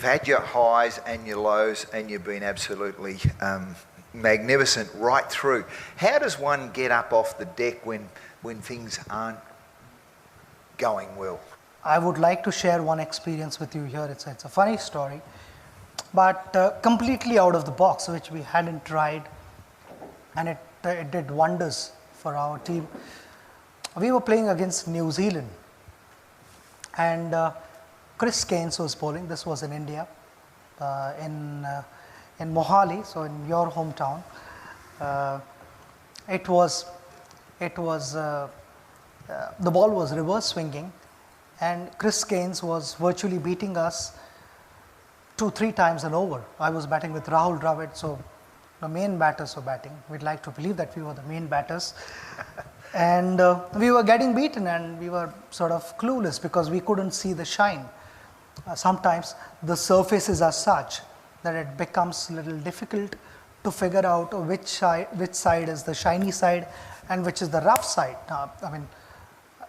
had your highs and your lows, and you've been absolutely magnificent right through. How does one get up off the deck when things aren't going well? I would like to share one experience with you here. It's a funny story, but completely out of the box, which we hadn't tried, and it did wonders for our team. We were playing against New Zealand, and Chris Keynes was bowling. This was in India, in Mohali, so in your hometown. The ball was reverse swinging, and Chris Keynes was virtually beating us 2-3 times an over. I was batting with Rahul Dravid, so the main batters were batting. We'd like to believe that we were the main batters. And we were getting beaten, and we were sort of clueless because we couldn't see the shine. Sometimes the surfaces are such that it becomes a little difficult to figure out which side is the shiny side and which is the rough side.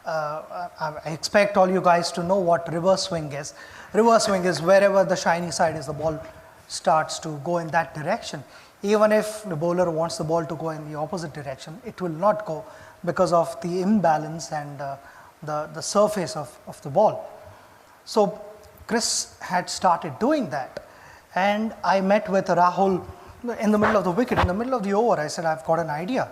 I expect all you guys to know what reverse swing is. Reverse swing is wherever the shiny side is, the ball starts to go in that direction. Even if the bowler wants the ball to go in the opposite direction, it will not go because of the imbalance and the surface of the ball. So Chris had started doing that, and I met with Rahul in the middle of the wicket, in the middle of the over. I said, I've got an idea.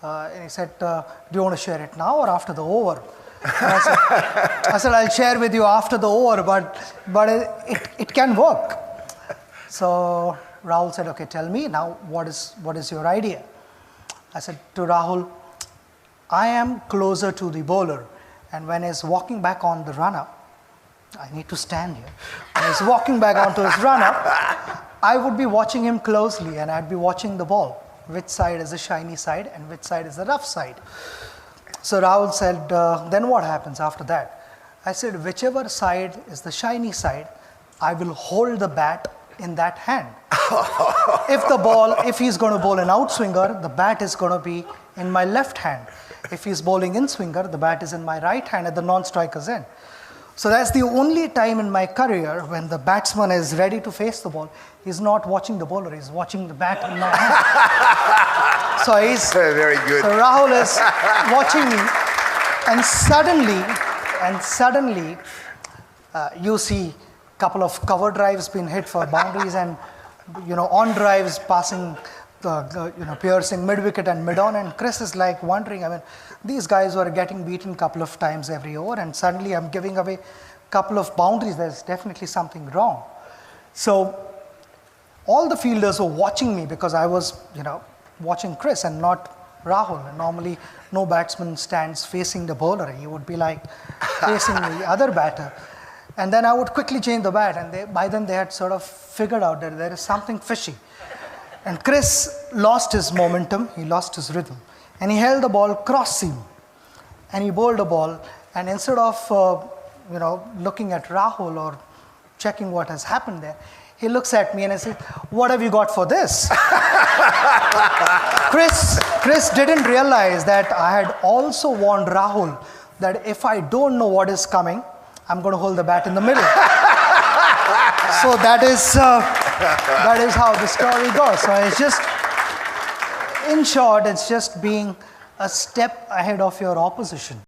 And he said, do you want to share it now or after the over? I said, I'll share with you after the over, but it can work. So Rahul said, okay, tell me now, what is your idea? I said to Rahul, I am closer to the bowler, and when he's walking back on the run-up, I need to stand here. When he's walking back onto his run-up, I would be watching him closely, and I'd be watching the ball. Which side is the shiny side and which side is the rough side? So Rahul said, then what happens after that? I said, whichever side is the shiny side, I will hold the bat in that hand. If he's going to bowl an outswinger, the bat is going to be in my left hand. If he's bowling in swinger, the bat is in my right hand at the non-striker's end. So that's the only time in my career when the batsman is ready to face the ball. He's not watching the bowler, he's watching the bat in my hand. So he's very good. So Rahul is watching me, and suddenly you see a couple of cover drives being hit for boundaries, and on drives passing piercing mid-wicket and mid-on, and Chris is like wondering, these guys were getting beaten a couple of times every over, and suddenly I'm giving away a couple of boundaries. There's definitely something wrong. So all the fielders were watching me because I was, watching Chris and not Rahul. And normally no batsman stands facing the bowler. He would be like facing the other batter. And then I would quickly change the bat, and by then they had sort of figured out that there is something fishy. And Chris lost his momentum, he lost his rhythm, and he held the ball cross seam, and he bowled the ball, and instead of looking at Rahul or checking what has happened there, he looks at me and I said, what have you got for this? Chris didn't realize that I had also warned Rahul that if I don't know what is coming, I'm going to hold the bat in the middle. So that is how the story goes. So it's just, in short, it's just being a step ahead of your opposition.